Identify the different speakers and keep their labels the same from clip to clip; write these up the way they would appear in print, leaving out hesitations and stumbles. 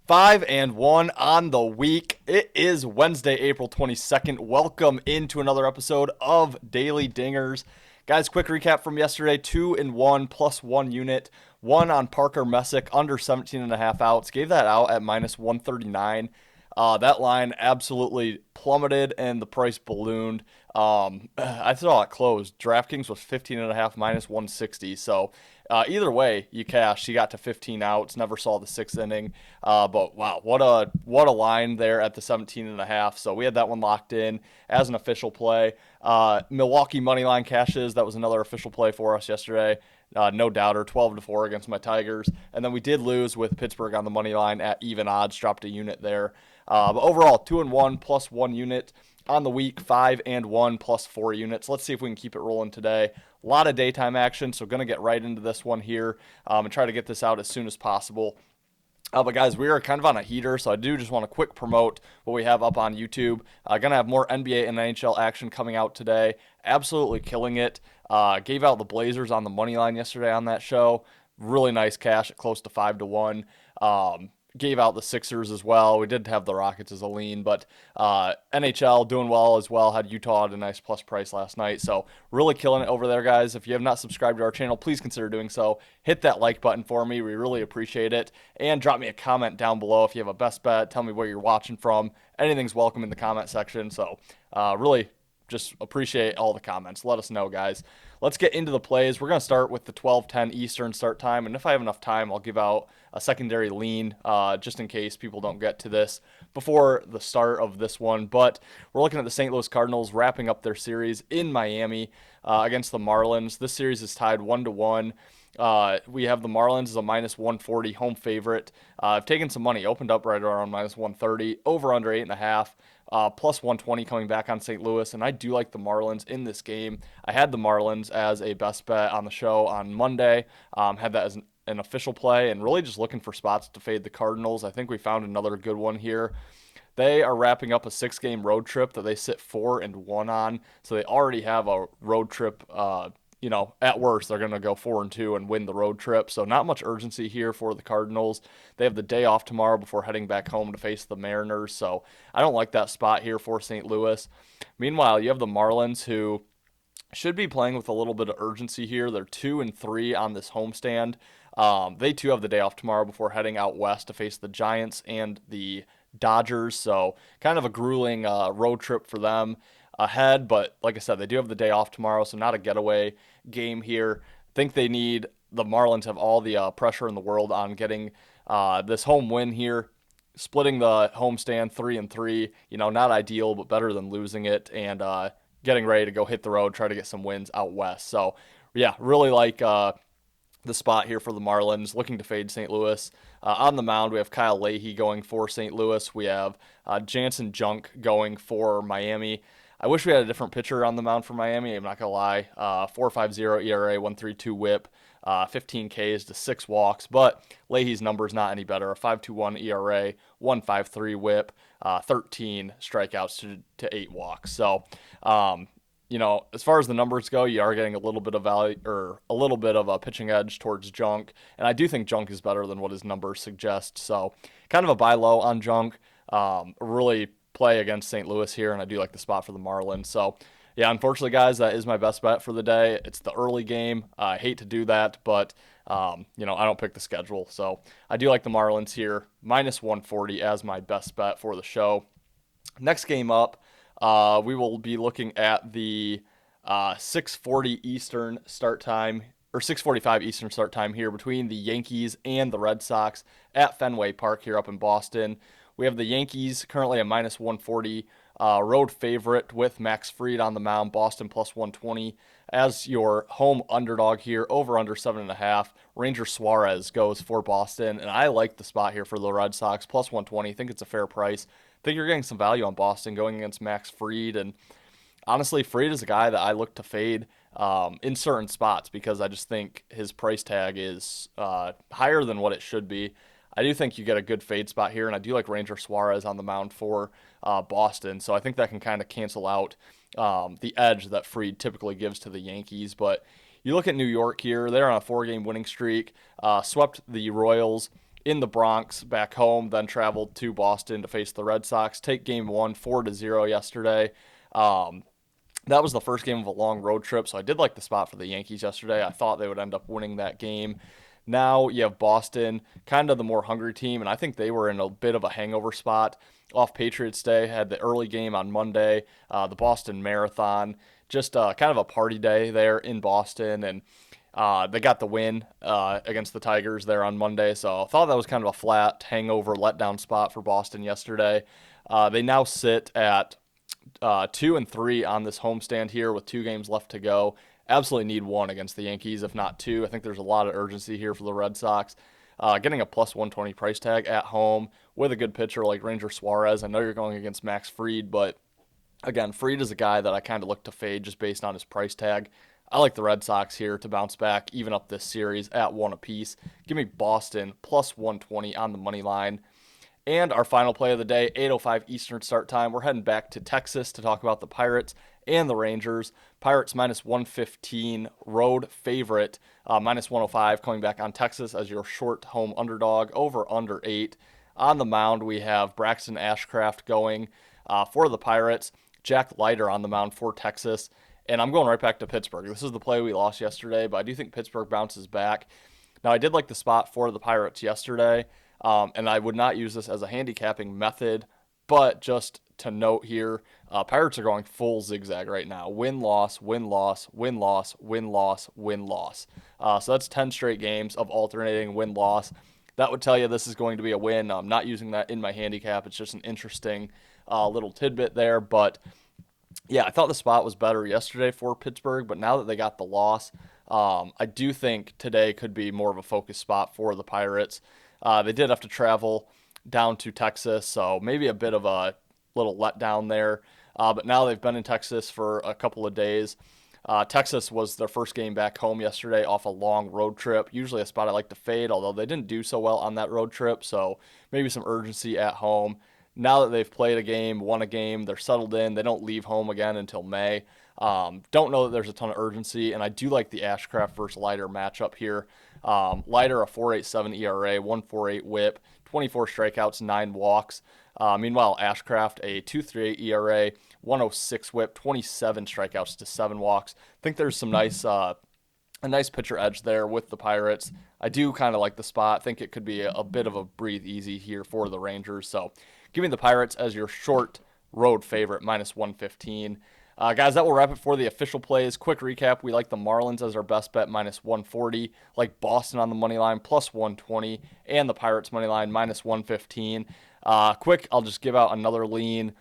Speaker 1: 5-1 on the week. It is Wednesday, April 22nd. Welcome into another episode of Daily Dingers. Guys, quick recap from yesterday. 2-1 plus 1 unit. One on Parker Messick under 17.5 outs. Gave that out at minus 139. That line absolutely plummeted and the price ballooned. I saw it closed. DraftKings was 15.5 minus 160. So either way, you cashed. You got to 15 outs. Never saw the sixth inning. But wow, what a line there at the 17.5. So we had that one locked in as an official play. Milwaukee money line cashes. That was another official play for us yesterday. No doubter, 12-4 against my Tigers. And then we did lose with Pittsburgh on the money line at even odds, dropped a unit there. But overall, 2-1 plus 1 unit on the week, 5-1 plus 4 units. Let's see if we can keep it rolling today. A lot of daytime action, so going to get right into this one here and try to get this out as soon as possible. But guys, we are kind of on a heater, so I do just want to quick promote what we have up on YouTube. Going to have more NBA and NHL action coming out today. Absolutely killing it. Gave out the Blazers on the money line yesterday on that show. Really nice cash at close to 5-1. Gave out the Sixers as well. We did have the Rockets as a lean, but NHL doing well as well. Had Utah at a nice plus price last night. So really killing it over there, guys. If you have not subscribed to our channel, please consider doing so. Hit that like button for me. We really appreciate it. And drop me a comment down below if you have a best bet. Tell me where you're watching from. Anything's welcome in the comment section. So really just appreciate all the comments. Let us know, guys. Let's get into the plays. We're going to start with the 12:10 Eastern start time, and if I have enough time, I'll give out a secondary lean just in case people don't get to this before the start of this one. But we're looking at the St. Louis Cardinals wrapping up their series in Miami against the Marlins. This series is tied 1-1. We have the Marlins as a minus 140 home favorite. I've taken some money, opened up right around minus 130, over under 8.5. Plus 120 coming back on St. Louis, and I do like the Marlins in this game. I had the Marlins as a best bet on the show on Monday, had that as an official play, and really just looking for spots to fade the Cardinals. I think we found another good one here. They are wrapping up a 6-game road trip that they sit 4-1 on, so they already have a road trip. At worst, they're going to go 4-2 and win the road trip. So not much urgency here for the Cardinals. They have the day off tomorrow before heading back home to face the Mariners. So I don't like that spot here for St. Louis. Meanwhile, you have the Marlins, who should be playing with a little bit of urgency here. They're 2-3 on this homestand. They too have the day off tomorrow before heading out west to face the Giants and the Dodgers. So kind of a grueling road trip for them ahead, but like I said, they do have the day off tomorrow, so not a getaway game here. Think the Marlins have all the pressure in the world on getting this home win here, splitting the homestand 3-3. Not ideal, but better than losing it, and getting ready to go hit the road, try to get some wins out west. So yeah, really like the spot here for the Marlins, looking to fade St. Louis. On the mound, we have Kyle Leahy going for St. Louis. We have Jansen Junk going for Miami. I wish we had a different pitcher on the mound for Miami. I'm not going to lie. 4.50 ERA, 1.32 whip, 15 Ks to 6 walks. But Leahy's number is not any better. A 5.21 ERA, 1.53 whip, 13 strikeouts to 8 walks. So, as far as the numbers go, you are getting a little bit of value or a little bit of a pitching edge towards Junk. And I do think Junk is better than what his numbers suggest. So kind of a buy low on Junk. Really play against St. Louis here, and I do like the spot for the Marlins. So, yeah, unfortunately, guys, that is my best bet for the day. It's the early game. I hate to do that, but, I don't pick the schedule. So I do like the Marlins here, minus 140 as my best bet for the show. Next game up, we will be looking at the 6:40 Eastern start time, or 6:45 Eastern start time here between the Yankees and the Red Sox at Fenway Park here up in Boston. We have the Yankees currently a minus 140 road favorite with Max Fried on the mound, Boston plus 120 as your home underdog here, over under 7.5. Ranger Suarez goes for Boston, and I like the spot here for the Red Sox, plus 120. I think it's a fair price. I think you're getting some value on Boston going against Max Fried, and honestly, Fried is a guy that I look to fade in certain spots because I just think his price tag is higher than what it should be. I do think you get a good fade spot here, and I do like Ranger Suarez on the mound for Boston, so I think that can kind of cancel out the edge that Fried typically gives to the Yankees. But you look at New York here, they're on a 4-game winning streak, swept the Royals in the Bronx back home, then traveled to Boston to face the Red Sox. Take game one, 4-0 yesterday. That was the first game of a long road trip, so I did like the spot for the Yankees yesterday. I thought they would end up winning that game. Now you have Boston, kind of the more hungry team, and I think they were in a bit of a hangover spot off Patriots Day. Had the early game on Monday, the Boston Marathon, just kind of a party day there in Boston, and they got the win against the Tigers there on Monday, so I thought that was kind of a flat hangover letdown spot for Boston yesterday. They now sit at 2-3 on this homestand here with 2 games left to go. Absolutely need one against the Yankees, if not 2. I think there's a lot of urgency here for the Red Sox. Getting a plus 120 price tag at home with a good pitcher like Ranger Suarez. I know you're going against Max Fried, but again, Fried is a guy that I kind of look to fade just based on his price tag. I like the Red Sox here to bounce back, even up this series at 1 apiece. Give me Boston plus 120 on the money line. And our final play of the day, 8:05 Eastern start time. We're heading back to Texas to talk about the Pirates and the Rangers. Pirates minus 115, road favorite, minus 105, coming back on Texas as your short home underdog, over under 8. On the mound, we have Braxton Ashcraft going for the Pirates, Jack Leiter on the mound for Texas, and I'm going right back to Pittsburgh. This is the play we lost yesterday, but I do think Pittsburgh bounces back. Now, I did like the spot for the Pirates yesterday, and I would not use this as a handicapping method, but just to note here, Pirates are going full zigzag right now. Win-loss, win-loss, win-loss, win-loss, win-loss. So that's 10 straight games of alternating win-loss. That would tell you this is going to be a win. I'm not using that in my handicap. It's just an interesting little tidbit there. But, yeah, I thought the spot was better yesterday for Pittsburgh, but now that they got the loss, I do think today could be more of a focus spot for the Pirates. They did have to travel down to Texas, so maybe a bit of a little letdown there. But now they've been in Texas for a couple of days. Texas was their first game back home yesterday off a long road trip. Usually a spot I like to fade, although they didn't do so well on that road trip, so maybe some urgency at home. Now that they've played a game, won a game, they're settled in. They don't leave home again until May. Don't know that there's a ton of urgency, and I do like the Ashcraft versus Leiter matchup here. Leiter, a 4.87 ERA, 1.48 WHIP, 24 strikeouts, 9 walks. Meanwhile, Ashcraft, a 2.38 ERA, 1.06 WHIP, 27 strikeouts to 7 walks. I think there's some a nice pitcher edge there with the Pirates. I do kind of like the spot. I think it could be a bit of a breathe easy here for the Rangers. So give me the Pirates as your short road favorite, minus 115. Guys, that will wrap it for the official plays. Quick recap, we like the Marlins as our best bet, minus 140. Like Boston on the money line, plus 120. And the Pirates money line, minus 115. Quick, I'll just give out another lean.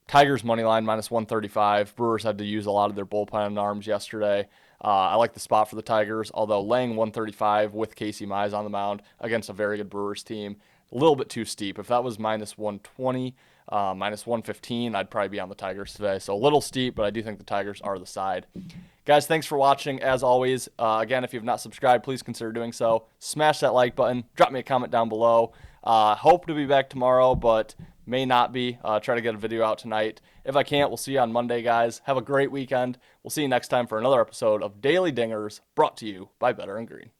Speaker 1: Tigers money line, minus 135. Brewers had to use a lot of their bullpen arms yesterday. I like the spot for the Tigers, although laying 135 with Casey Mize on the mound against a very good Brewers team, a little bit too steep. If that was minus 120, minus 115, I'd probably be on the Tigers today. So a little steep, but I do think the Tigers are the side. Guys, thanks for watching. As always, again, if you've not subscribed, please consider doing so. Smash that like button. Drop me a comment down below. Hope to be back tomorrow, but may not be. Try to get a video out tonight. If I can't, we'll see you on Monday, guys. Have a great weekend. We'll see you next time for another episode of Daily Dingers, brought to you by Better and Green.